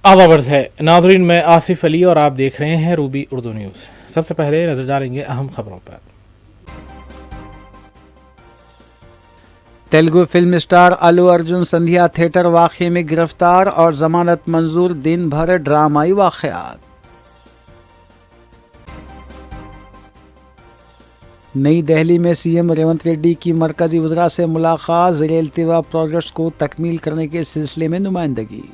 आवाज़ है नाज़रीन, मैं आसिफ अली और आप देख रहे हैं रूबी उर्दू न्यूज़। सबसे पहले नजर डालेंगे अहम खबरों पर। तेलुगु फिल्म स्टार अल्लू अर्जुन संध्या थिएटर वाक़ये में गिरफ्तार और जमानत मंजूर, दिन भर ड्रामाई वाक़यात। नई दिल्ली में सीएम रेवंत रेड्डी की मरकजी वज़रा से मुलाकात, ज़ेर-ए-इल्तिवा प्रोजेक्ट्स को तकमील करने के सिलसिले में नुमाइंदगी।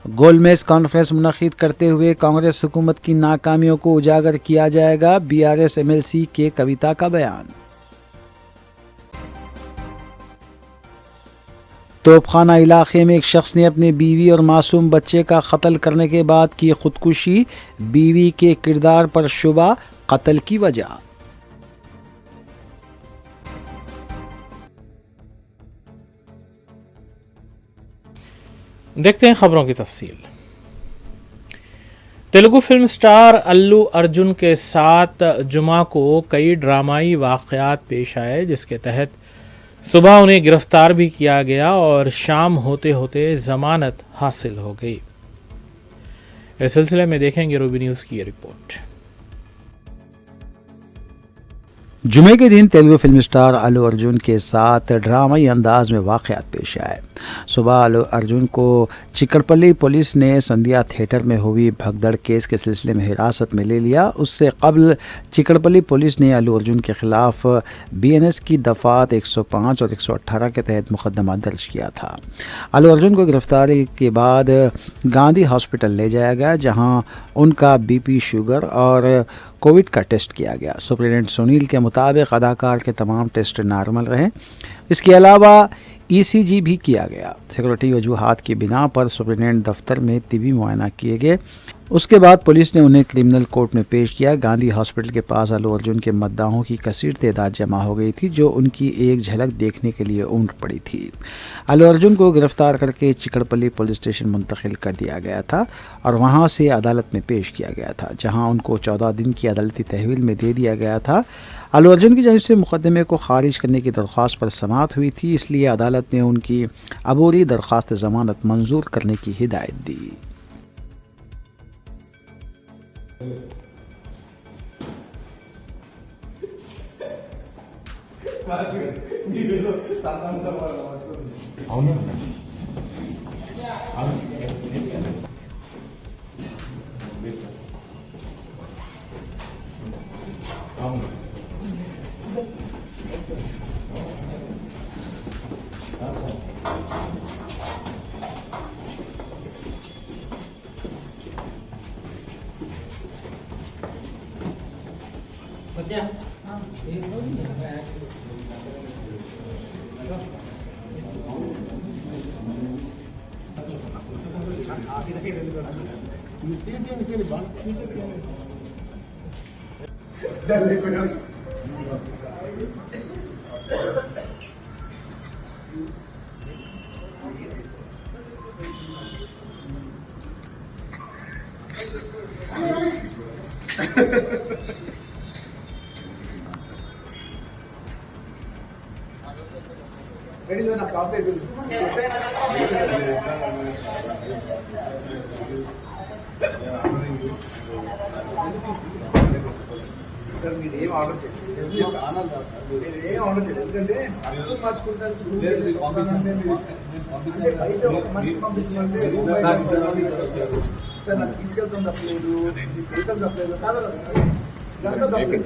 गोलमेज कॉन्फ्रेंस मुनक़िद करते हुए कांग्रेस हुकूमत की नाकामियों को उजागर किया जाएगा, बीआरएस एमएलसी के कविता का बयान। तोपखाना इलाके में एक शख्स ने अपने बीवी और मासूम बच्चे का कत्ल करने के बाद की खुदकुशी, बीवी के किरदार पर शुबा, कत्ल की वजह। देखते हैं खबरों की तफसील। तेलुगु फिल्म स्टार अल्लू अर्जुन के साथ जुमा को कई ड्रामाई वाक़यात पेश आए, जिसके तहत सुबह उन्हें गिरफ्तार भी किया गया और शाम होते होते जमानत हासिल हो गई। इस सिलसिले में देखेंगे रूबी न्यूज़ की ये रिपोर्ट। जुमे के दिन तेलुगु फिल्म स्टार अल्लू अर्जुन के साथ ड्रामाई अंदाज में वाक़यात पेश आए। सुबह अल्लू अर्जुन को चिकड़पल्ली पुलिस ने संध्या थिएटर में हुई भगदड़ केस के सिलसिले में हिरासत में ले लिया। उससे कबल चिकड़पल्ली पुलिस ने अल्लू अर्जुन के खिलाफ बीएनएस की दफ़ात 105 और 118 के तहत मुकदमा दर्ज किया था। अल्लू अर्जुन को गिरफ्तारी के बाद गांधी हॉस्पिटल ले जाया गया, जहां उनका बीपी, शुगर और कोविड का टेस्ट किया गया। सुप्रीडेंट सुनील के मुताबिक अदाकार के तमाम टेस्ट नॉर्मल रहे। इसके अलावा ईसीजी भी किया गया। सिक्योरिटी वजूहात की बिना पर सुप्रीडेंट दफ्तर में तिबी मुआयना किए गए। उसके बाद पुलिस ने उन्हें क्रिमिनल कोर्ट में पेश किया। गांधी हॉस्पिटल के पास अल्लू अर्जुन के मद्दाहों की कसीर तादाद जमा हो गई थी, जो उनकी एक झलक देखने के लिए उमड़ पड़ी थी। अल्लू अर्जुन को गिरफ्तार करके चिकड़पल्ली पुलिस स्टेशन मुंतकिल कर दिया गया था और वहां से अदालत में पेश किया गया था, जहां उनको 14 दिन की अदालती तहवील में दे दिया गया था। अल्लू अर्जुन की जानिब से मुकदमे को खारिज करने की दरख्वास्त पर समाअत हुई थी, इसलिए अदालत ने उनकी अबूरी दरख्वास्त ज़मानत मंजूर करने की हिदायत दी। సార్ మీరు ఏం ఆర్డర్ చేయండి, ఏం ఆర్డర్ చేయండి, ఎందుకంటే అర్థం మార్చుకుంటారు అంటే బయట ఒక మనిషి పంపించమంటే సార్ నాకు తీసుకెళ్తాం తప్పలేదు, వెహికల్ తప్పలేదు, ఇదంతా తప్పలేదు.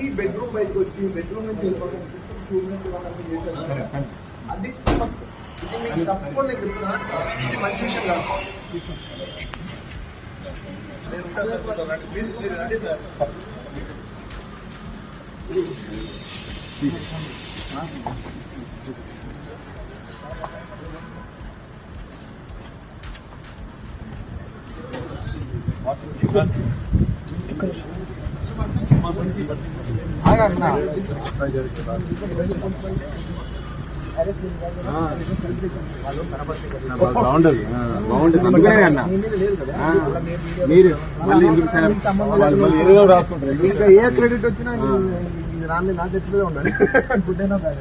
ఈ బెడ్రూమ్ బయటకు వచ్చి బెడ్రూమ్ నుంచి వెళ్ళిపోతాం, స్కూల్ నుంచి వాళ్ళంతా చేశారు. అది ఇది మీకు తప్పకుండా చెప్తున్నా, ఇది మంచి విషయం కాదు. మీరు రండి సార్. బాగుంటది అందుకనే అన్న మీరు మళ్ళీ ఎందుకు రాసుకుంటారు. ఇంకా ఏ క్రెడిట్ వచ్చినా రాని నా చేతిలో ఉండాలి. గుడ్ అయినా బ్యాడ్.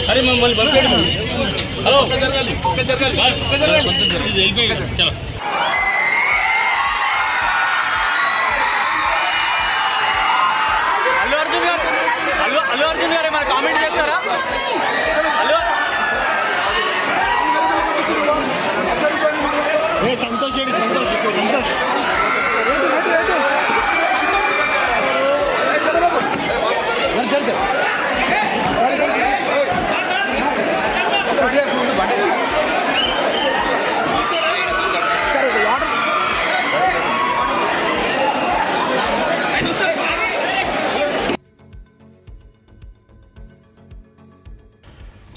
अरे मम्मी हेलो चलो అల్లు అర్జున్ గారు మన కామెంట్ చేస్తారా hello Santosh Santosh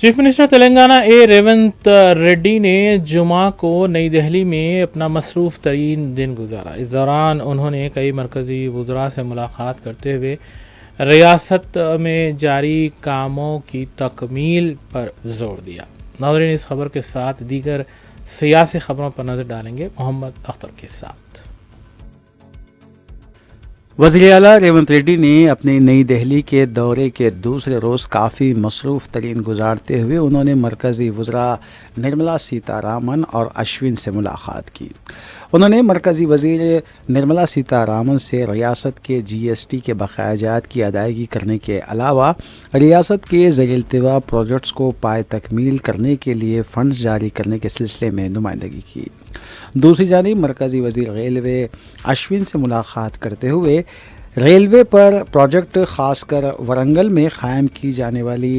chief minister Telangana Revanth Reddy ने जुमा को नई दिल्ली में अपना मसरूफ़ तरीन दिन गुजारा। इस दौरान उन्होंने कई मरकज़ी वज़रा से मुलाकात करते हुए रियासत में जारी कामों की तकमील पर जोर दिया। नाज़रीन, इस खबर के साथ दीगर सियासी खबरों पर नज़र डालेंगे मोहम्मद अख्तर के साथ। वज़ीर आला रेवंत रेड्डी ने अपने नई दिल्ली के दौरे के दूसरे रोज़ काफ़ी मसरूफ़ तरीन गुजारते हुए उन्होंने मरकज़ी वज़रा निर्मला सीतारामन और अश्विन से मुलाकात की। उन्होंने मरकज़ी वज़ीर निर्मला सीतारामन से रियासत के GST के बकायाजात की अदायगी करने के अलावा रियासत के ज़ेर-ए-इल्तिवा प्रोजेक्ट्स को पाए तकमील करने के लिए फ़ंड्स जारी करने के सिलसिले में नुमाइंदगी की। दूसरी जानिब मरकज़ी वज़ीर रेलवे अश्विन से मुलाकात करते हुए रेलवे पर प्रोजेक्ट ख़ासकर वरंगल में क़ायम की जाने वाली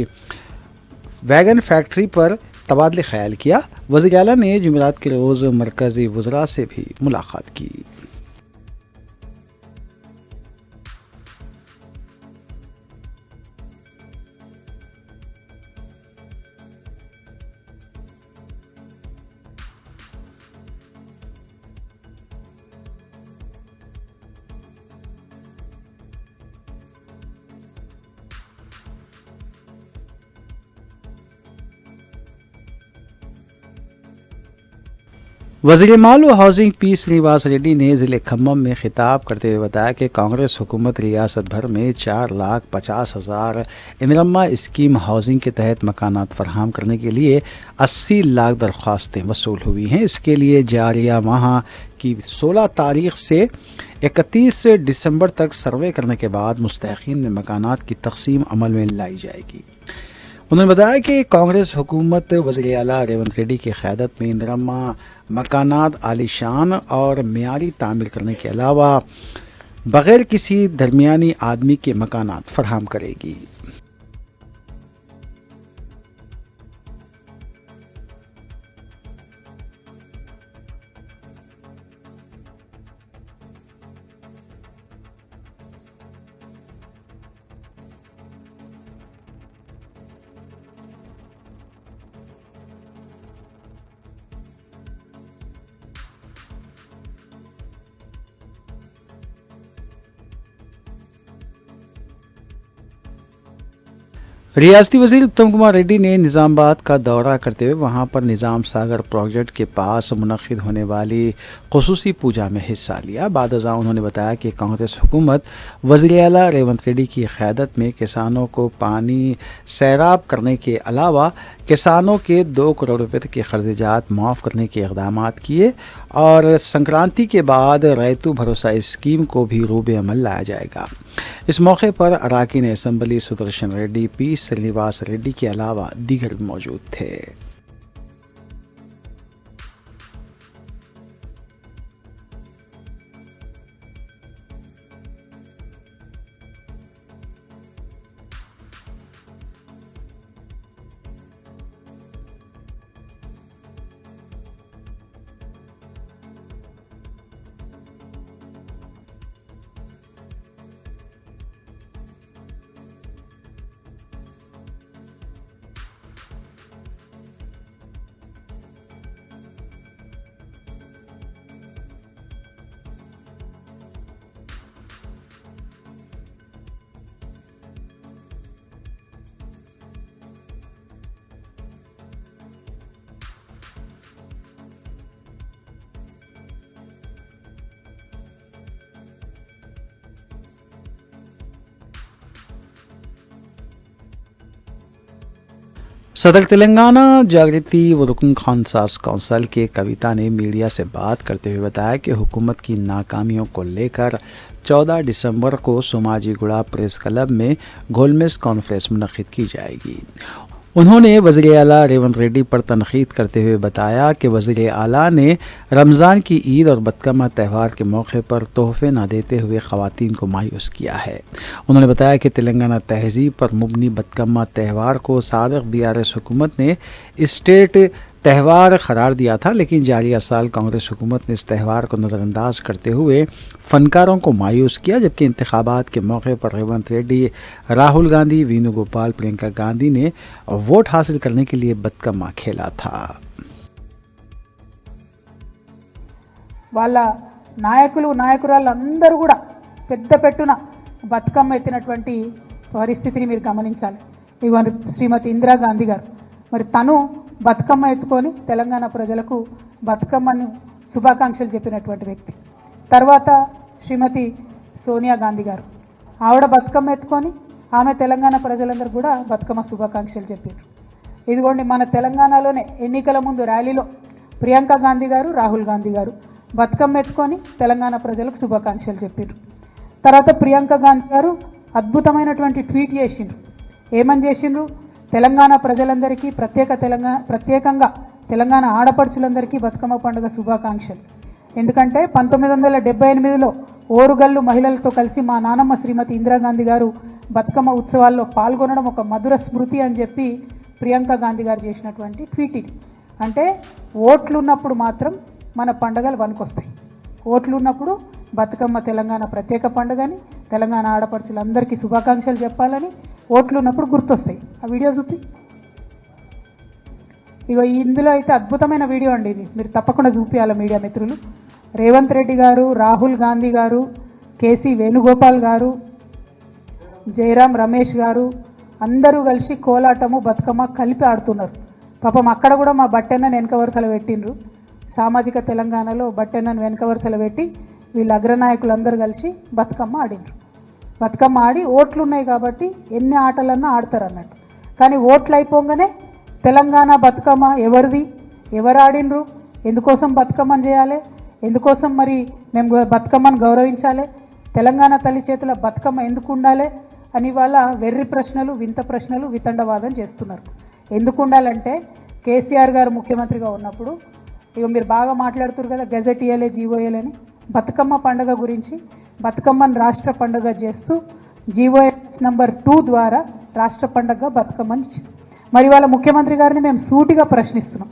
वैगन फैक्ट्री पर तबादले ख्याल किया। वज़ीर आला ने जुमेरात के रोज़ मरकज़ी वज़रा से भी मुलाकात की। वज़ीर माल व हाउसिंग पी श्रीनिवास रेड्डी ने ज़िले खम्मम में खिताब करते हुए बताया कि कांग्रेस हुकूमत रियासत भर में 4,50,000 इंदिरम्मा स्कीम हाउसिंग के तहत मकानात फराहम करने के लिए 80 लाख दरख्वास्तें वसूल हुई हैं। इसके लिए जारिया माह की 16 तारीख से 31 दिसंबर तक सर्वे करने के बाद मुस्तहिक़ीन में मकानात की तक़सीम अमल में लाई जाएगी। उन्होंने बताया कि कांग्रेस हुकूमत वज़ीर आला रेवंत रेड्डी की क़यादत में इंदिरम्मा मकानात आलीशान और मियारी तामीर करने के अलावा बग़ैर किसी दरमियानी आदमी के मकानात फराहम करेगी। रियासती वज़ीर उत्तम कुमार रेड्डी ने निज़ामाबाद का दौरा करते हुए वहां पर निज़ाम सागर प्रोजेक्ट के पास मुनक़्क़िद होने वाली ख़ुसूसी पूजा में हिस्सा लिया। बाद अज़ां उन्होंने बताया कि कांग्रेस हुकूमत वज़ीर आला रेवंत रेड्डी की क़यादत में किसानों को पानी सैराब करने के अलावा किसानों के 2 करोड़ रुपये के कर्ज़जात माफ़ करने के इक़दाम किए और संक्रांति के बाद रैतु भरोसा स्कीम को भी रूबे अमल लाया जाएगा। इस मौके पर अराकीन असम्बली सुदर्शन रेड्डी, पी श्रीनिवास रेड्डी के अलावा दीगर भी मौजूद थे। सदर तेलंगाना जागृति व रुकन खानसास कौंसिल के कविता ने मीडिया से बात करते हुए बताया कि हुकूमत की नाकामियों को लेकर 14 दिसंबर को सोमाजीगुड़ा प्रेस क्लब में गोलमेज कॉन्फ्रेंस मुनक़्क़िद की जाएगी। उन्होंने वज़ीर आला रेवंत रेड्डी पर तनक़ीद करते हुए बताया कि वज़ीर आला ने रमज़ान की ईद और बदकमा त्यौहार के मौके पर तोहफ़े न देते हुए ख़वातीन को मायूस किया है। उन्होंने बताया कि तेलंगाना तहज़ीब पर मुबनी बदकमा त्यौहार को साबिक़ BRS हुकूमत ने स्टेट त्यौहार करार दिया था, लेकिन जारिया साल कांग्रेस हुकूमत ने इस त्यौहार को नज़रअंदाज करते हुए फ़नकारों को मायूस किया, जबकि इंतखाबात के मौके पर रेवंत रेड्डी, राहुल गांधी, वेणुगोपाल, प्रियंका गांधी ने वोट हासिल करने के लिए बदकम्मा खेला था। వాళ్ళ నాయకులు నాయకురాళ్ళు అందరూ కూడా పెద్ద పెట్టున బతుకమ్మ ఎత్తినటువంటి పరిస్థితిని మీరు గమనించాలి. ఇవాళ శ్రీమతి ఇందిరా గాంధీ గారు మరి తను బతుకమ్మ ఎత్తుకొని తెలంగాణ ప్రజలకు బతుకమ్మను శుభాకాంక్షలు చెప్పినటువంటి వ్యక్తి. తర్వాత శ్రీమతి సోనియా గాంధీ గారు ఆవిడ బతుకమ్మ ఎత్తుకొని ఆమె తెలంగాణ ప్రజలందరూ కూడా బతుకమ్మ శుభాకాంక్షలు చెప్పారు. ఇదిగోండి మన తెలంగాణలోనే ఎన్నికల ముందు ర్యాలీలో ప్రియాంక గాంధీ గారు, రాహుల్ గాంధీ గారు బతుకమ్మ ఎత్తుకొని తెలంగాణ ప్రజలకు శుభాకాంక్షలు చెప్పారు. తర్వాత ప్రియాంక గాంధీ గారు అద్భుతమైనటువంటి ట్వీట్ చేసిండ్రు. ఏమని చేసిండ్రు? తెలంగాణ ప్రజలందరికీ ప్రత్యేకంగా తెలంగాణ ఆడపడుచులందరికీ బతుకమ్మ పండుగ శుభాకాంక్షలు. ఎందుకంటే 1978లో ఓరుగల్లు మహిళలతో కలిసి మా నానమ్మ శ్రీమతి ఇందిరాగాంధీ గారు బతుకమ్మ ఉత్సవాల్లో పాల్గొనడం ఒక మధుర స్మృతి అని చెప్పి ప్రియాంక గాంధీ గారు చేసినటువంటి ట్వీట్ ఇది. అంటే ఓట్లు ఉన్నప్పుడు మాత్రం మన పండుగలు వనుకొస్తాయి. ఓట్లు ఉన్నప్పుడు బతుకమ్మ తెలంగాణ ప్రత్యేక పండుగని, తెలంగాణ ఆడపడుచులందరికీ శుభాకాంక్షలు చెప్పాలని ఓట్లు ఉన్నప్పుడు గుర్తొస్తాయి. ఆ వీడియో చూపి. ఇగో ఇందులో అయితే అద్భుతమైన వీడియో అండి ఇది, మీరు తప్పకుండా చూపించాలి మీడియా మిత్రులు. రేవంత్ రెడ్డి గారు, రాహుల్ గాంధీ గారు, కేసీ వేణుగోపాల్ గారు, జయరాం రమేష్ గారు అందరూ కలిసి కోలాటము బతుకమ్మ కలిపి ఆడుతున్నారు. పాపం అక్కడ కూడా మా బట్టెన్నను వెనక వరుసలు పెట్టిండ్రు. సామాజిక తెలంగాణలో బట్టెన్నను వెనక వరుసలు పెట్టి వీళ్ళ అగ్రనాయకులందరూ కలిసి బతుకమ్మ ఆడిండ్రు. బతుకమ్మ ఆడి ఓట్లు ఉన్నాయి కాబట్టి ఎన్ని ఆటలన్నా ఆడతారు అన్నట్టు. కానీ ఓట్లు అయిపోగానే తెలంగాణ బతుకమ్మ ఎవరిది, ఎవరు ఆడిండ్రు, ఎందుకోసం బతుకమ్మని చేయాలి, ఎందుకోసం మరి మేము బతుకమ్మను గౌరవించాలి, తెలంగాణ తల్లి చేతుల బతుకమ్మ ఎందుకు ఉండాలి అని వాళ్ళ వెర్రి ప్రశ్నలు, వింత ప్రశ్నలు, వితండవాదం చేస్తున్నారు. ఎందుకు ఉండాలంటే కేసీఆర్ గారు ముఖ్యమంత్రిగా ఉన్నప్పుడు ఇక మీరు బాగా మాట్లాడుతున్నారు కదా, గెజెట్ ఇయ్యలే, జీవో ఇయ్యలేని. బతుకమ్మ పండుగ గురించి బతుకమ్మను రాష్ట్ర పండుగ చేస్తూ జీవోఎస్ నంబర్ 2 ద్వారా రాష్ట్ర పండుగ బతుకమ్మని ఇచ్చింది. మరి వాళ్ళ ముఖ్యమంత్రి గారిని మేము సూటిగా ప్రశ్నిస్తున్నాం.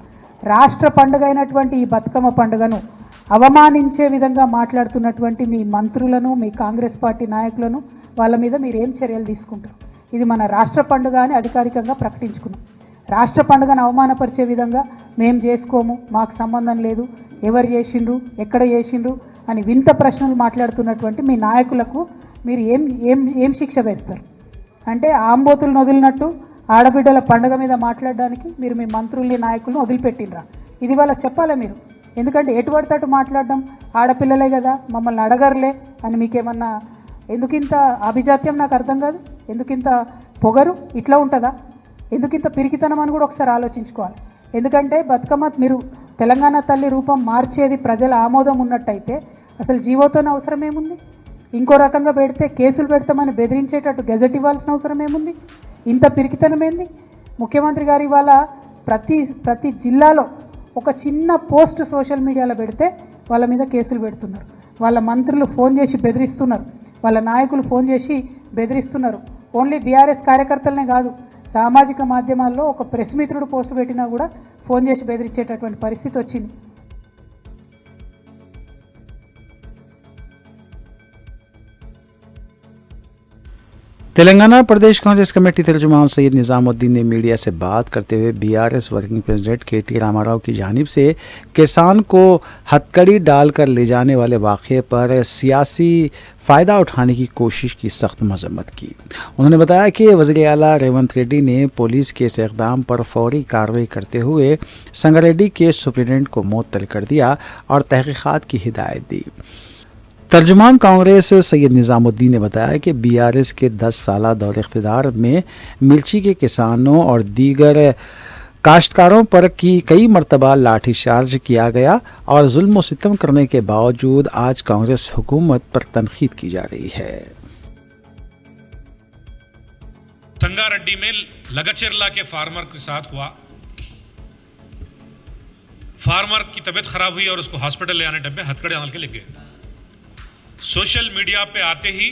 రాష్ట్ర పండుగ అయినటువంటి ఈ బతుకమ్మ పండుగను అవమానించే విధంగా మాట్లాడుతున్నటువంటి మీ మంత్రులను, మీ కాంగ్రెస్ పార్టీ నాయకులను వాళ్ళ మీద మీరు ఏం చర్యలు తీసుకుంటారు? ఇది మన రాష్ట్ర పండుగ అని అధికారికంగా ప్రకటించుకున్నాం. రాష్ట్ర పండుగను అవమానపరిచే విధంగా మేము చేసుకోము, మాకు సంబంధం లేదు, ఎవరు చేసిండ్రు, ఎక్కడ చేసిండ్రు అని వింత ప్రశ్నలు మాట్లాడుతున్నటువంటి మీ నాయకులకు మీరు ఏం ఏం ఏం శిక్ష వేస్తారు? అంటే ఆంబోతులను వదిలినట్టు ఆడబిడ్డల పండుగ మీద మాట్లాడడానికి మీరు మీ మంత్రుల్ని, నాయకులను వదిలిపెట్టినరా? ఇది వాళ్ళకి చెప్పాలి మీరు. ఎందుకంటే ఎటువంటి అటు మాట్లాడడం, ఆడపిల్లలే కదా మమ్మల్ని అడగరులే అని మీకేమన్నా, ఎందుకింత అభిజాత్యం నాకు అర్థం కాదు. ఎందుకింత పొగరు? ఇట్లా ఉంటుందా? ఎందుకింత పిరికితనం అని కూడా ఒకసారి ఆలోచించుకోవాలి. ఎందుకంటే బతుకమ్మ మీరు తెలంగాణ తల్లి రూపం మార్చేది ప్రజల ఆమోదం ఉన్నట్టయితే అసలు జీవోతోనే అవసరం ఏముంది? ఇంకో రకంగా పెడితే కేసులు పెడతామని బెదిరించేటట్టు గెజెట్ ఇవ్వాల్సిన అవసరం ఏముంది? ఇంత పిరికితనం ఏంది? ముఖ్యమంత్రి గారు ఇవాళ ప్రతి జిల్లాలో ఒక చిన్న పోస్ట్ సోషల్ మీడియాలో పెడితే వాళ్ళ మీద కేసులు పెడుతున్నారు. వాళ్ళ మంత్రులు ఫోన్ చేసి బెదిరిస్తున్నారు, వాళ్ళ నాయకులు ఫోన్ చేసి బెదిరిస్తున్నారు. ఓన్లీ బీఆర్ఎస్ కార్యకర్తలనే కాదు, సామాజిక మాధ్యమాల్లో ఒక ప్రెస్ మిత్రుడు పోస్ట్ పెట్టినా కూడా ఫోన్ చేసి బెదిరించేటటువంటి పరిస్థితి వచ్చింది. तेलंगाना प्रदेश कांग्रेस कमेटी तर्जुमान सैयद निज़ामुद्दीन ने मीडिया से बात करते हुए बीआरएस वर्किंग प्रेसिडेंट केटी रामाराव की जानिब से किसान को हथकड़ी डालकर ले जाने वाले वाक़े पर सियासी फ़ायदा उठाने की कोशिश की सख्त मजम्मत की। उन्होंने बताया कि वज़ीर आला रेवंत रेड्डी ने पुलिस के इस इक़दाम पर फौरी कार्रवाई करते हुए संगारेड्डी के सुप्रीटेंडेंट को मुअत्तल कर दिया और तहक़ीक़ात की हिदायत दी। तर्जुमान कांग्रेस सैयद निज़ामुद्दीन ने बताया कि बीआरएस के 10 साला दौर इख्तिदार में मिर्ची के किसानों और दीगर काश्तकारों पर कई मरतबा लाठीचार्ज किया गया और जुल्म सितम करने के बावजूद आज कांग्रेस हुकूमत पर तनकीद की जा रही है। संगारेड्डी में लगचेरला के फार्मर के साथ हुआ, फार्मर की तबीयत खराब हुई और उसको हॉस्पिटल ले आने डब्बे हथकड़े डाल के ले गए। सोशल मीडिया पे आते ही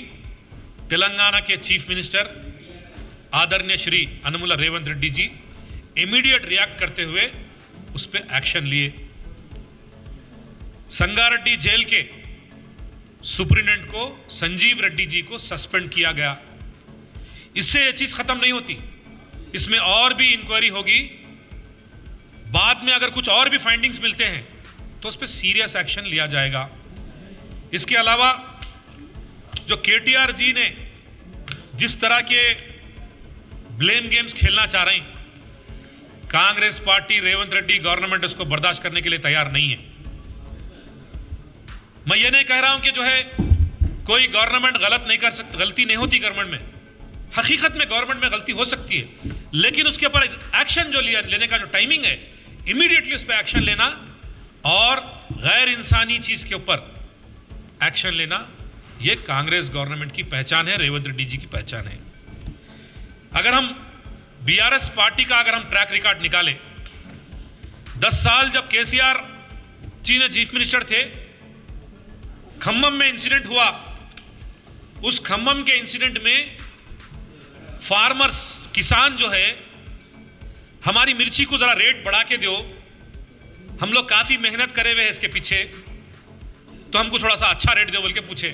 तेलंगाना के चीफ मिनिस्टर आदरणीय श्री अनमुला रेवंत रेड्डी जी इमीडिएट रिएक्ट करते हुए उस पर एक्शन लिए। संगारेड्डी जेल के सुप्रीटेंडेंट को संजीव रेड्डी जी को सस्पेंड किया गया। इससे यह चीज खत्म नहीं होती, इसमें और भी इंक्वायरी होगी। बाद में अगर कुछ और भी फाइंडिंग्स मिलते हैं तो उस पर सीरियस एक्शन लिया जाएगा। इसके अलावा जो केटीआर जी ने जिस तरह के ब्लेम गेम्स खेलना चाह रहे हैं, कांग्रेस पार्टी, रेवंत रेड्डी गवर्नमेंट उसको बर्दाश्त करने के लिए तैयार नहीं है। मैं ये नहीं कह रहा हूं कि जो है कोई गवर्नमेंट गलत नहीं कर सकती, गलती नहीं होती गवर्नमेंट में, हकीकत में गवर्नमेंट में गलती हो सकती है, लेकिन उसके ऊपर एक्शन जो लेने का जो टाइमिंग है, इमीडिएटली उस पर एक्शन लेना और गैर इंसानी चीज के ऊपर एक्शन लेना, ये कांग्रेस गवर्नमेंट की पहचान है, रेवंत रेड्डी जी की पहचान है। अगर हम बीआरएस पार्टी का अगर हम ट्रैक रिकॉर्ड निकालें, 10 साल जब केसीआर जी ने चीफ मिनिस्टर थे, खम्मम में इंसिडेंट हुआ, उस खम्मम के इंसिडेंट में फार्मर्स, किसान जो है, हमारी मिर्ची को जरा रेट बढ़ा के दो, हम लोग काफी मेहनत करे हुए हैं इसके पीछे, तो हमको थोड़ा सा अच्छा रेट दो बोल के पूछे,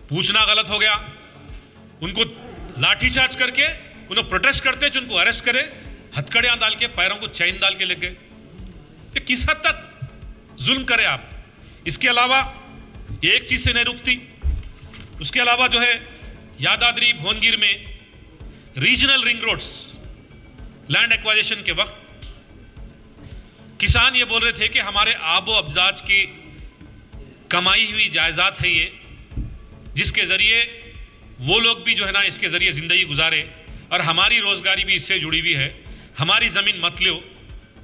पूछना गलत हो गया, उनको लाठीचार्ज करके उन्हें प्रोटेस्ट करते जो उनको अरेस्ट करे, हथकड़ियां डाल के, पैरों को चैन डाल के ले गए। ये किस हद तक जुल्म करे आप? इसके अलावा एक चीज से नहीं रुकती, उसके अलावा जो है यादाद्री भुवनगिर में regional ring roads land acquisition के वक्त किसान ये बोल रहे थे कि हमारे आबो अब्जाज की कमाई हुई जायदाद है ये, जिसके जरिए वो लोग भी जो है ना इसके जरिए जिंदगी गुजारे और हमारी रोजगारी भी इससे जुड़ी हुई है, हमारी जमीन मत लो,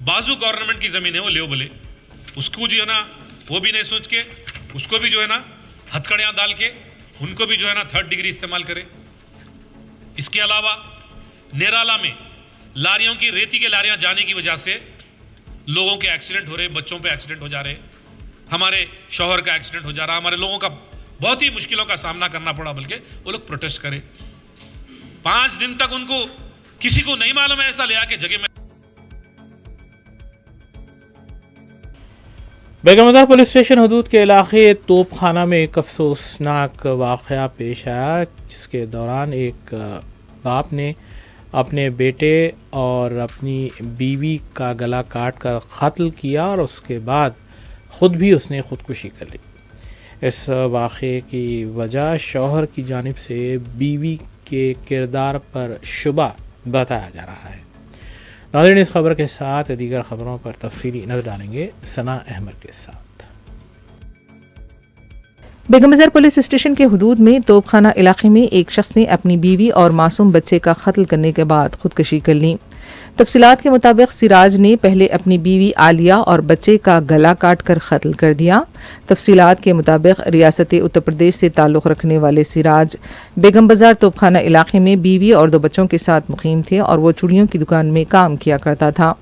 बाजू गवर्नमेंट की जमीन है वो ले बोले, उसको जो है ना वो भी नहीं सोच के उसको भी जो है ना हथकड़ियां डाल के उनको भी जो है ना 3rd डिग्री इस्तेमाल करे। इसके अलावा नेराला में लारियों की रेती के लारियां जाने की वजह से लोगों के एक्सीडेंट हो रहे, बच्चों पे एक्सीडेंट हो जा रहे, हमारे शौहर का एक्सीडेंट हो जा रहा, हमारे लोगों का बहुत ही मुश्किलों का सामना करना पड़ा, बल्कि वो लोग प्रोटेस्ट करे। 5 दिन तक उनको किसी को नहीं मालूम है ऐसा ले आके जगह में। बेगमबाजार पुलिस स्टेशन हदूद के इलाके तोपखाना में एक अफसोसनाक वाक़या पेश आया, जिसके दौरान एक बाप ने अपने बेटे और अपनी बीवी का गला काट कर कत्ल किया और उसके बाद ख़ुद भी उसने ख़ुदकुशी कर ली। इस वाक़े की वजह शौहर की जानिब से बीवी के किरदार पर शुबा बताया जा रहा है। नाज़रीन, इस खबर के साथ दीगर खबरों पर तफसीली नज़र डालेंगे सना अहमद के साथ। बेगमबाजार पुलिस स्टेशन के हुदूद में तोपखाना इलाके में एक शख्स ने अपनी बीवी और मासूम बच्चे का कत्ल करने के बाद खुदकुशी कर ली। तफसीलात के मुताबिक सिराज ने पहले अपनी बीवी आलिया और बच्चे का गला काट कर कत्ल कर दिया। तफसीलात के मुताबिक रियासत उत्तर प्रदेश से ताल्लुक़ रखने वाले सिराज बेगमबाजार तोपखाना इलाके में बीवी और 2 बच्चों के साथ मुकीम थे और वो चूड़ियों की दुकान में काम किया करता था।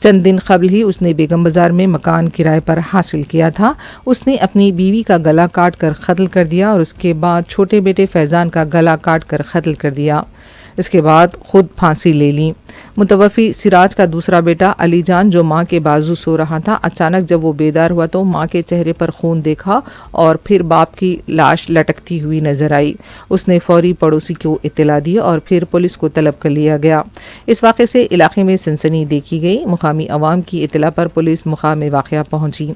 चंद दिन कबल ही उसने बेगम बाजार में मकान किराए पर हासिल किया था। उसने अपनी बीवी का गला काट कर कत्ल कर दिया और उसके बाद छोटे बेटे फैज़ान का गला काट कर कत्ल कर दिया। इसके बाद खुद फांसी ले ली। मुतवफ़ी सिराज का दूसरा बेटा अली जान, जो माँ के बाजू सो रहा था, अचानक जब वो बेदार हुआ तो माँ के चेहरे पर खून देखा और फिर बाप की लाश लटकती हुई नजर आई। उसने फौरी पड़ोसी को इत्तला दी और फिर पुलिस को तलब कर लिया गया। इस वाक़े से इलाके में सनसनी देखी गई। मुकामी अवाम की इत्तला पर पुलिस मुकाम वाक़या पहुंची।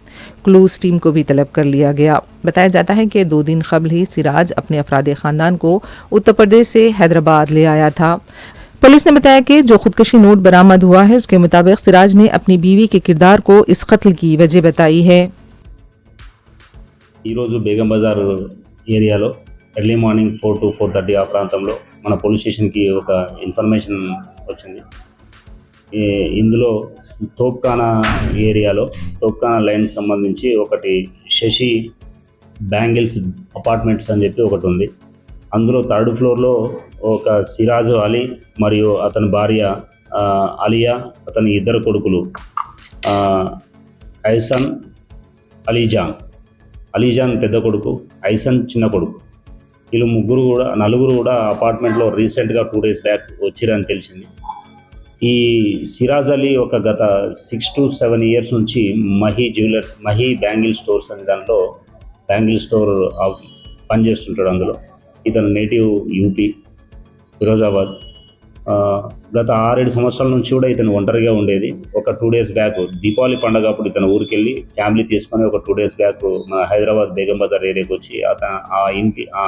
क्लूज टीम को भी तलब कर लिया गया। बताया जाता है कि 2 दिन कबल ही सिराज अपने अफराद ख़ानदान को उत्तर प्रदेश से हैदराबाद ले आया था। पुलिस ने बताया कि जो खुदकुशी नोट बरामद हुआ है उसके मुताबिक सिराज ने अपनी बीवी के किरदार को इस कत्ल की वजह बताई है। बेगम बाजार ఏరియాలో ఎర్లీ మార్నింగ్ 4 to 4:30 ఆ ప్రాంతంలో మన పోలీస్ స్టేషన్కి ఒక ఇన్ఫర్మేషన్ వచ్చింది. ఇందులో తోప్ఖానా ఏరియాలో తోప్ఖానా లైన్ సంబంధించి ఒకటి శశి బ్యాంగిల్స్ అపార్ట్మెంట్స్ అని చెప్పి ఒకటి ఉంది. అందులో 3rd ఫ్లోర్లో ఒక సిరాజు అలీ మరియు అతని భార్య అలియా, అతని 2 కొడుకులు ఐసన్, అలీజాన్ పెద్ద కొడుకు, ఐసన్ చిన్న కొడుకు, వీళ్ళు నలుగురు కూడా అపార్ట్మెంట్లో రీసెంట్గా 2 days బ్యాక్ వచ్చిరని తెలిసింది. ఈ సిరాజ్ అలీ ఒక గత 6 to 7 years నుంచి మహీ బ్యాంగిల్ స్టోర్స్ అనే దాంట్లో బ్యాంగిల్ స్టోర్ పనిచేస్తుంటాడు. అందులో ఇతను నేటివ్ యూపీ ఫిరోజాబాద్. గత 6-7 సంవత్సరాల నుంచి కూడా ఇతను ఒంటరిగా ఉండేది. ఒక 2 days బ్యాక్ దీపావళి పండుగ అప్పుడు ఇతను ఊరికి వెళ్ళి ఫ్యామిలీ తీసుకొని ఒక 2 days బ్యాక్ హైదరాబాద్ బేగం బజార్ ఏరియాకి వచ్చి ఆ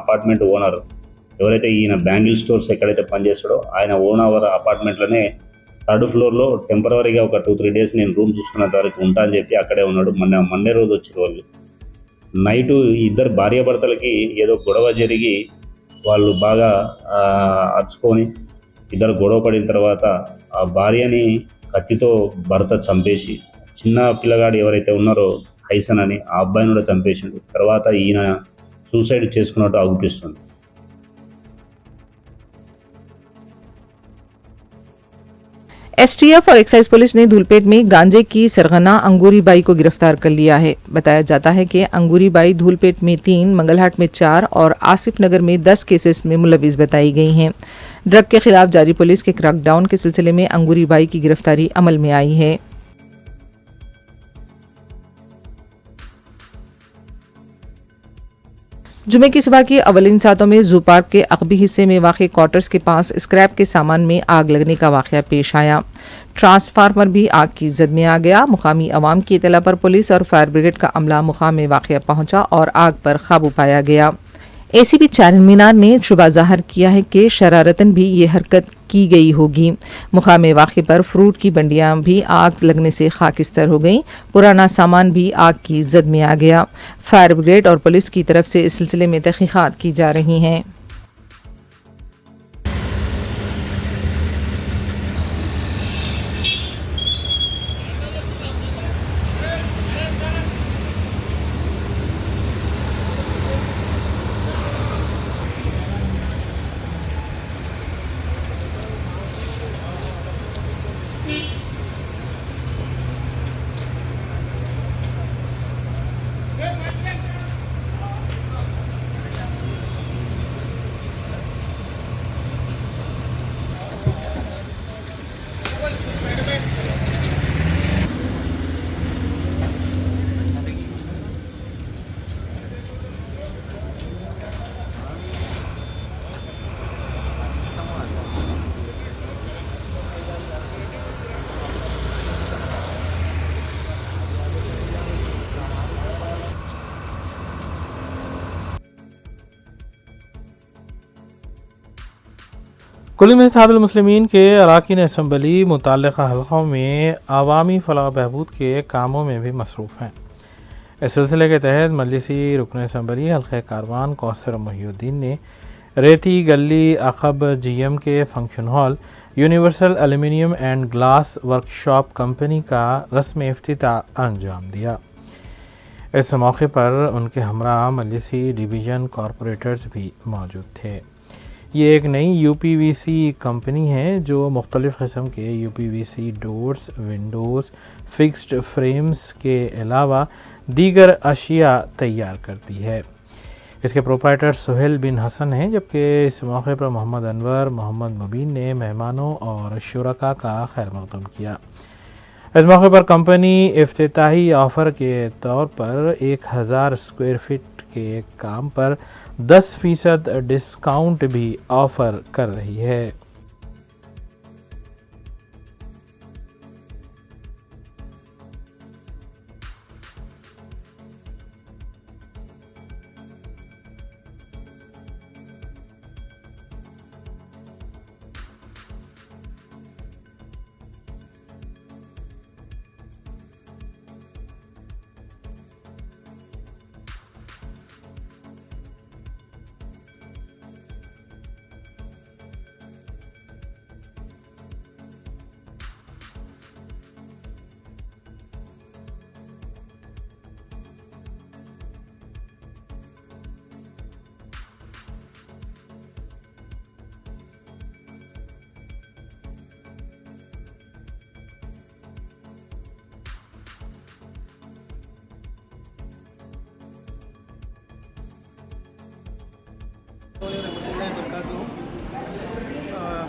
అపార్ట్మెంట్ ఓనర్ ఎవరైతే ఈయన బ్యాంగిల్ స్టోర్స్ ఎక్కడైతే పనిచేస్తాడో ఆయన ఓనర్ అపార్ట్మెంట్లోనే 3rd ఫ్లోర్లో టెంపరవరీగా ఒక 2-3 days నేను రూమ్ చూసుకున్నంత వరకు ఉంటా అని చెప్పి అక్కడే ఉన్నాడు. మండే రోజు వచ్చిన వాళ్ళు నైటు 2 భార్యాభర్తలకి ఏదో గొడవ జరిగి వాళ్ళు బాగా అరుచుకొని 2 గొడవ పడిన తర్వాత ఆ భార్యని కత్తితో భర్త చంపేసి, చిన్న పిల్లగాడు ఎవరైతే ఉన్నారో హైసన్ అని ఆ అబ్బాయిని కూడా చంపేసిండు. తర్వాత ఈయన సూసైడ్ చేసుకున్నట్టు అగుపిస్తుంది. एसटीएफ और एक्साइज पुलिस ने धूलपेट में गांजे की सरगना अंगूरी बाई को गिरफ्तार कर लिया है। बताया जाता है कि अंगूरी बाई धूलपेट में 3, मंगलहाट में 4 और आसिफ नगर में 10 केसेस में मुलविस बताई गई हैं। ड्रग के खिलाफ जारी पुलिस के क्रैकडाउन के सिलसिले में अंगूरी बाई की गिरफ्तारी अमल में आई है। जुमे की सुबह के अवलिन सातों में जू पार्क के अकबी हिस्से में वाक़ क्वार्टर्स के पास स्क्रैप के सामान में आग लगने का वाक़या पेश आया। ट्रांसफार्मर भी आग की जद में आ गया। मुकामी अवाम की इतला पर पुलिस और फायर ब्रिगेड का अमला मुकाम में वाक़या पहुंचा और आग पर काबू पाया गया। एसीपी चारण मीनार ने शुबा जाहिर किया है कि शरारतन भी ये हरकत की गई होगी। मुकामे वाक़े पर फ्रूट की बंडियां भी आग लगने से खाकिस्तर हो गईं। पुराना सामान भी आग की जद में आ गया। फायर ब्रिगेड और पुलिस की तरफ से इस सिलसिले में तहक़ीक़ात की जा रही हैं। कुल में इत्तेहादुल मुस्लिमीन के अरकान असम्बली मुतल्लिक़ा हल्क़ों में अवामी फलाह बहबूद के कामों में भी मसरूफ़ हैं। इस सिलसिले के तहत मजलिसी रुकन असम्बली हल्क़े कारवान कौसर मोहिउद्दीन ने रेती गली अक़ब GM के function hall universal aluminium and glass workshop company का रस्म इफ्तिताह अंजाम दिया। इस मौके पर उनके हमरा मजलिसी डिवीज़न कॉरपोरेटर्स भी मौजूद थे। ये एक नई UPVC कंपनी है जो मुख्तलिफ़ किस्म के UPVC doors, Windows, fixed frames के अलावा दीगर अशिया तैयार करती है। इसके प्रोप्राइटर सुहेल बिन हसन हैं, जबकि इस मौके पर मोहम्मद अनवर, मोहम्मद मुबीन ने मेहमानों और शुरका का खैर मक़दम किया। इस मौके पर कंपनी इफ्तिताही ऑफ़र के तौर पर 1000 स्क्वायर फीट के काम पर 10% डिस्काउंट भी ऑफ़र कर रही है।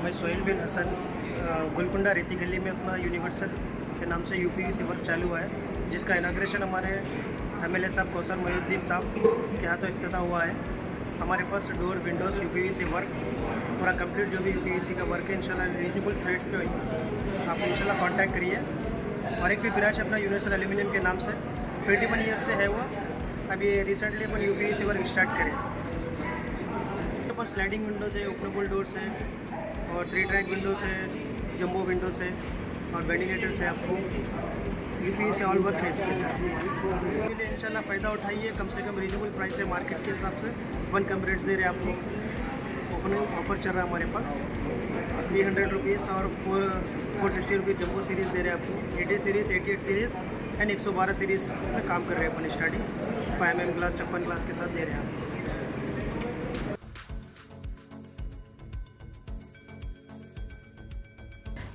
मैं सुहेल बिन हसन गोलकुंडा रेती गली में अपना यूनिवर्सल के नाम से UPVC वर्क चालू हुआ है, जिसका इनाग्रेशन हमारे MLA साहब कौसर मोहिउद्दीन साहब के हाथों इफ्तिताह हुआ है। हमारे पास डोर, विंडोज़, UPVC वर्क पूरा कंप्लीट जो भी UPVC का वर्क है इंशाल्लाह रीजनेबल रेट्स पे हुई। आप इंशाल्लाह कांटेक्ट करिए। और एक भी ब्रांच अपना यूनिवर्सल एल्युमिनियम के नाम से 21 ईयर्स से है हुआ। अभी रिसेंटली अपन UPVC वर्क स्टार्ट करें। पर स्लाइडिंग विंडोज़ है, ओपनेबल डोर्स है और 3 ट्रैक विंडोज़ है, जंबो विंडोज़ है और वेंटिलेटर्स है। आपको UPVC ऑल वर्क है इसके लिए इंशाल्लाह फ़ायदा उठाइए। कम से कम रीजनेबल प्राइस है मार्केट के हिसाब से। 1 कम रेट्स दे रहे हैं आपको। ओपनिंग ऑफर चल रहा है हमारे पास 300 रुपीज़ और 460 रुपीज़ जंबो सीरीज़ दे रहे हैं आपको। 80 सीरीज़, 88 सीरीज़ एंड 112 सीरीज़ में काम कर रहे हैं अपन स्टार्टिंग 5mm ग्लास, टफन ग्लास के साथ दे रहे हैं।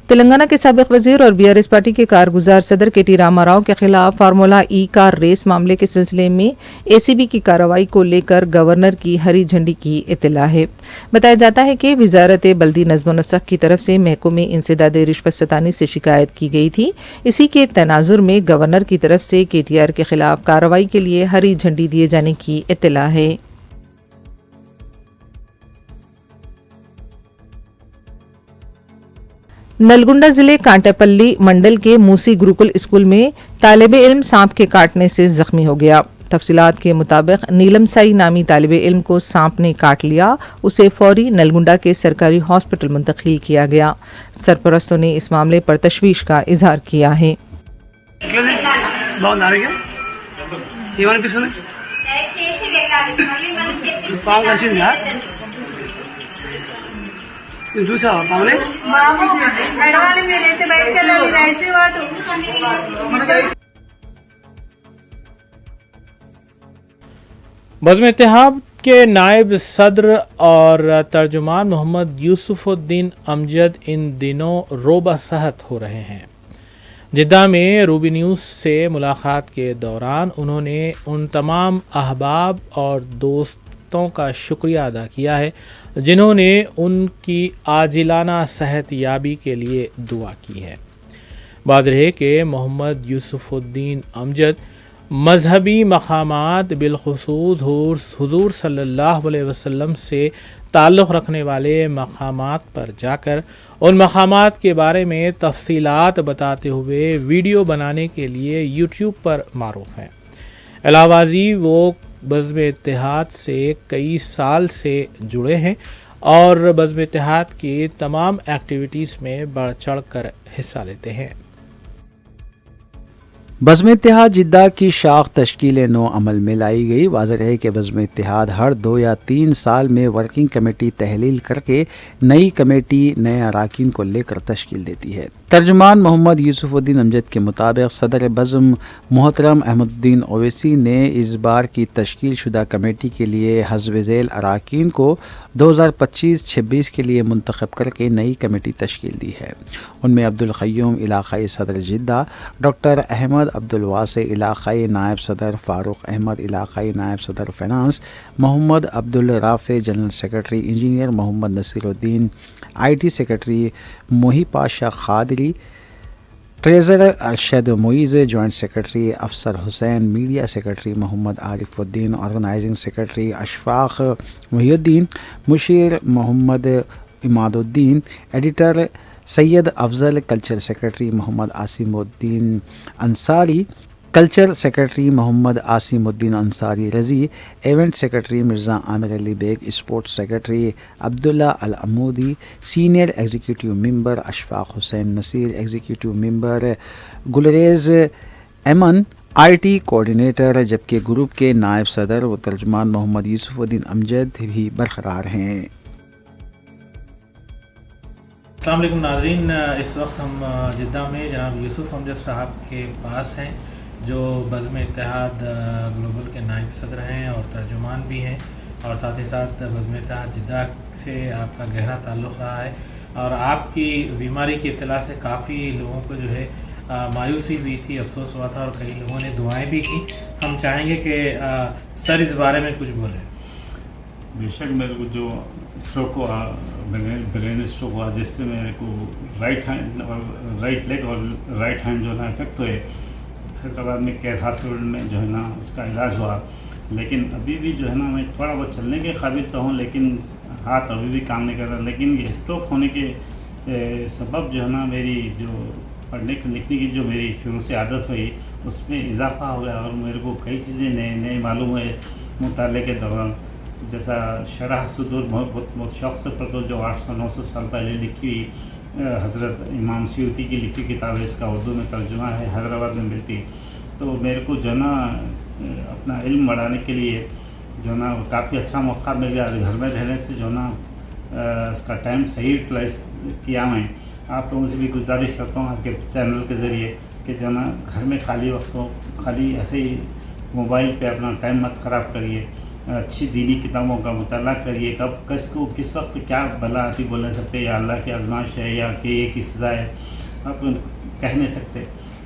तेलंगाना के साबिक वजीर और BRS पार्टी के कारगुजार सदर KT रामाराव के खिलाफ फार्मूला E कार रेस मामले के सिलसिले में ACB की कार्रवाई को लेकर गवर्नर की हरी झंडी की इत्तला है। बताया जाता है कि वजारत बल्दी नज़्म व नस्क़ की तरफ से महकमे इंसदाद रिश्वत सतानी से शिकायत की गई थी। इसी के तनाजुर में गवर्नर की तरफ से KTR के खिलाफ कार्रवाई के लिए हरी झंडी दिए जाने की इत्तला है। नलगुंडा जिले कांटापल्ली मंडल के मूसी गुरुकुल स्कूल में तालिबे इल्म सांप के काटने से जख्मी हो गया। तफसीलात के मुताबिक नीलम साई नामी तालिबे इल्म को सांप ने काट लिया। उसे फौरी नलगुंडा के सरकारी हॉस्पिटल मुंतकिल किया गया। सरपरस्तों ने इस मामले पर तशवीश का इजहार किया है। చూసావా పావులే बज़्म इत्तेहाद के नायब सदर और तर्जुमान मोहम्मद यूसुफुद्दीन अमजद इन दिनों रोबा सेहत हो रहे हैं। जिद्दा में रूबी न्यूज़ से मुलाकात के दौरान उन्होंने उन तमाम अहबाब और दोस्तों का शुक्रिया अदा किया है जिन्होंने उनकी आजिलाना सेहत याबी के लिए दुआ की है। बात रहे कि मोहम्मद यूसुफुद्दीन अमजद मजहबी मकामात बिलखुसूस हुजूर सल्लल्लाहु अलैहि वसल्लम से ताल्लुक़ रखने वाले मकामात पर जाकर उन मकामात के बारे में तफसीलात बताते हुए वीडियो बनाने के लिए यूट्यूब पर मारूफ़ हैं। अलावाज़ी वो बज़्म इत्तेहाद से कई साल से जुड़े हैं और बज़्म इत्तेहाद की तमाम एक्टिविटीज़ में बढ़ चढ़ कर हिस्सा लेते हैं। बज़्म इत्तेहाद जिद्दा की शाख तश्कील नो अमल में लाई गई। वाज़ेह है कि बज़्म इत्तेहाद हर 2 या 3 साल में वर्किंग कमेटी तहलील करके नई कमेटी नए अराकीन को लेकर तश्कील देती है। तर्जुमान मोहम्मद यूसुफुद्दीन अमजद के मुताबिक सदर बज़्म मोहतरम अहमदुद्दीन ओवैसी ने इस बार की तश्कील शुदा कमेटी के लिए हज़्ब ज़ैल अराकीन को 2025-26 के लिए मुंतखब करके नई कमेटी तश्कील दी है। उनमें अब्दुल क़य्यूम इलाक़ाई सदर जिद्दा, डॉक्टर अहमद अब्दुल वासे इलाक़ाई नायब सदर, फ़ारूक अहमद इलाक़ाई नायब सदर finance, Mohammed Abdul Rafe general secretary, engineer Mohammed Naseeruddin IT secretary, Mohi Pasha Khadri treasurer, Arshad Moiz joint secretary, Afsar Hussain media secretary, Mohammed Arifuddin organising secretary, Ashfaq Muhiyuddin मुशीर, Mohammed Imaduddin editor, Syed Afzal culture secretary, Mohammed Asimuddin Ansari culture secretary, Mohammed Asimuddin Ansari Razi event secretary, Mirza Aamir Ali Baig sports secretary, Abdullah Al Amoudi senior executive member, Ashfaq Hussain Naseer executive member, Gulrez Aiman IT coordinator, जबकि group के नायब सदर व तर्जुमान मोहम्मद यूसुफुद्दीन अमजद भी बरकरार हैं। अस्सलाम वालेकुम नाज़रीन, इस वक्त हम जिद्दा में जनाब यूसुफ अमजद साहब के पास हैं जो बज़्म इत्तेहाद ग्लोबल के नायब सदर हैं और तर्जुमान भी हैं, और साथ ही साथ बज़्म इत्तेहाद जिद्दा से आपका गहरा ताल्लुक़ रहा है और आपकी बीमारी की इत्तला से काफ़ी लोगों को जो है मायूसी हुई थी, अफसोस हुआ था और कई लोगों ने दुआएं भी की। हम चाहेंगे कि सर इस बारे में कुछ बोलें। बेशक मेरे को जो स्ट्रोक हुआ, ब्रेन स्ट्रोक हुआ, जिससे मेरे को राइट लेग और राइट हैंड जो है ना इफेक्ट हुए। हैदराबाद में केयर हॉस्पिटल में जो है ना उसका इलाज हुआ, लेकिन अभी भी जो है ना मैं थोड़ा बहुत चलने के काबिल तो हूँ, लेकिन हाथ अभी भी काम नहीं कर रहा। लेकिन ये स्ट्रोक होने के सबब जो है ना मेरी जो पढ़ने लिखने की जो मेरी शुरू से आदत हुई उसमें इजाफा हो गया और मेरे को कई चीज़ें नए मालूम हुए मुताले के दौरान। जैसा शरह सुदूर बहुत शौक़ से पढ़ता हूँ, जो 800-900 साल पहले लिखी हुई हज़रत इमाम सियूती की लिखी किताब है, इसका उर्दू में तर्जुमा है, हैदराबाद में मिलती। तो मेरे को जो ना अपना इल्म बढ़ाने के लिए जो ना काफ़ी अच्छा मौका मिल गया। घर में रहने से जो ना इसका टाइम सही यूटिलाइज किया। मैं आप लोगों से भी गुजारिश करता हूँ आपके चैनल के ज़रिए कि जो ना घर में खाली वक्त हो, खाली ऐसे ही मोबाइल पे अपना टाइम मत ख़राब करिए, अच्छी दीनी किताबों का मुताला करिए। कब किस वक्त क्या भला आती बोल नहीं सकते, या अल्लाह की आजमाइश है या कि ये की सज़ा है, आप कह नहीं सकते।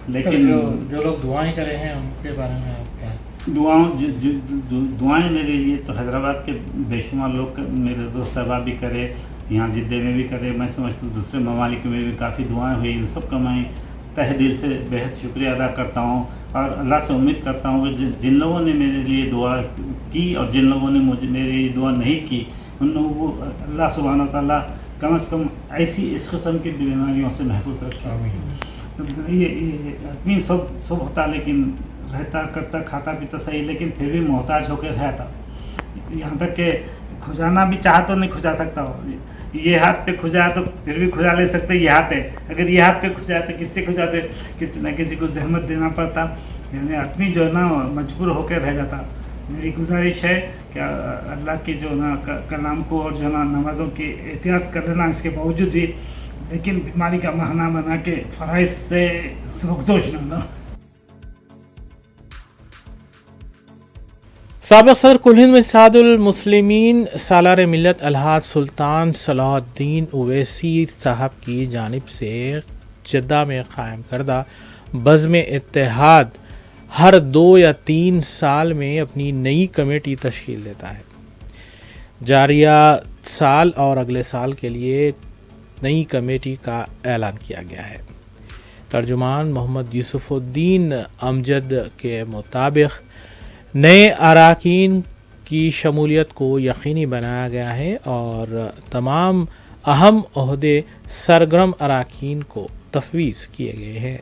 लेकिन जो लोग दुआएं करे हैं उनके बारे में आप क्या? दुआएं मेरे लिए तो हैदराबाद के बेशुमार लोग, मेरे दोस्त अहबाब भी करे, यहाँ जिद्दे में भी करे, मैं समझता हूँ दूसरे ममालिक में भी काफ़ी दुआएं हुई। इन सब का मैं तहे दिल से बेहद शुक्रिया अदा करता हूँ और अल्लाह से उम्मीद करता हूँ कि जिन लोगों ने मेरे लिए दुआ की और जिन लोगों ने मेरे लिए दुआ नहीं की, उन लोगों को अल्लाह सुब्हानहू व तआला कम से कम ऐसी इस किस्म की बीमारियों से महफूज रखे। तो ये आदमी सब होता, लेकिन रहता करता खाता पीता सही, लेकिन फिर भी मोहताज होकर रहता। यहाँ तक कि खुजाना भी चाह तो नहीं खुजा सकता हो। ये हाथ पे खुजा तो फिर भी खुजा ले सकते, ये हाथ है, अगर ये हाथ पे खुजा तो किससे खुजाते, किसी न किसी को जहमत देना पड़ता, यानी आदमी जो है ना मजबूर होकर रह जाता। मेरी गुजारिश है कि अल्लाह की जो ना कलाम को और जो ना नमाज़ों की एहतियात कर लेना इसके बावजूद भी, लेकिन बीमारी का बहाना बना के फ़राइज़ से सबकदोश ना। साबिक़ सदर कुल हिंद मिर्शादुल मुस्लिमीन सालार मिल्लत अलहाज सुल्तान सलाहुद्दीन ओवैसी साहब की जानिब से जिद्दा में क़ायम करदा बज़्म इत्तेहाद हर 2 या 3 साल में अपनी नई कमेटी तश्कील देता है। जारिया साल और अगले साल के लिए नई कमेटी का ऐलान किया गया है। तर्जुमान मोहम्मद यूसुफुद्दीन अमजद के मुताबिक नए अराकीन की शमूलियत को यकीनी बनाया गया है और तमाम अहम ओहदे सरगर्म अराकीन को तफवीज़ किए गए हैं।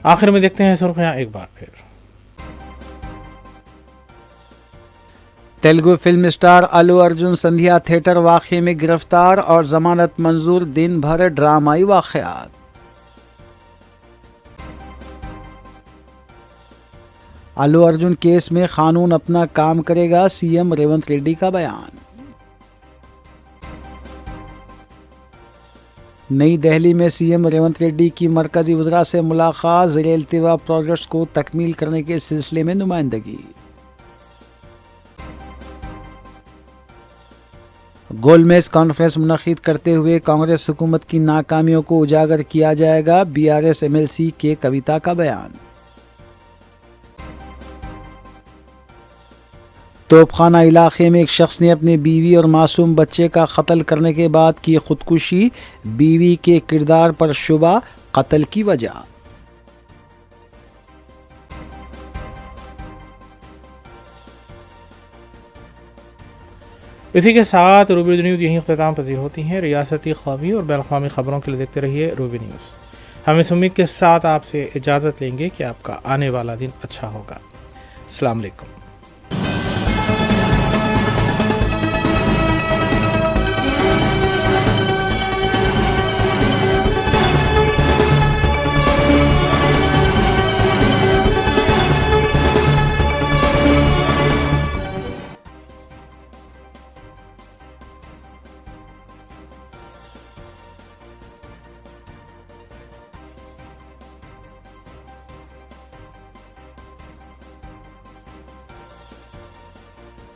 आखिर में देखते हैं सुर्खियाँ एक बार फिर। तेलुगु फिल्म स्टार अल्लू अर्जुन संध्या थिएटर वाक़ये में गिरफ्तार और जमानत मंजूर, दिन भर ड्रामाई वाक़यात। अल्लू अर्जुन केस में कानून अपना काम करेगा, सीएम रेवंत रेड्डी का बयान। नई दिल्ली में सीएम रेवंत रेड्डी की मरकजी वज़रा से मुलाकात, ज़ेर-ए-इल्तिवा प्रोजेक्ट्स को तकमील करने के सिलसिले में नुमाइंदगी। गोलमेज कॉन्फ्रेंस मुनक़िद करते हुए कांग्रेस हुकूमत की नाकामियों को उजागर किया जाएगा, बीआरएस एमएलसी के कविता का बयान। तोपखाना इलाके में एक शख्स ने अपनी बीवी और मासूम बच्चे का कत्ल करने के बाद की खुदकुशी, बीवी के किरदार पर शुबा, कत्ल की वजह। इसी के साथ रूबी न्यूज़ यहीं इख्तिताम पजीर होती हैं। रियासती, क़ौमी और बैनुल-अक़वामी ख़बरों के लिए देखते रहिए रूबी न्यूज़। हम इस उम्मीद के साथ आपसे इजाज़त लेंगे कि आपका आने वाला दिन अच्छा होगा। अस्सलाम वालेकुम।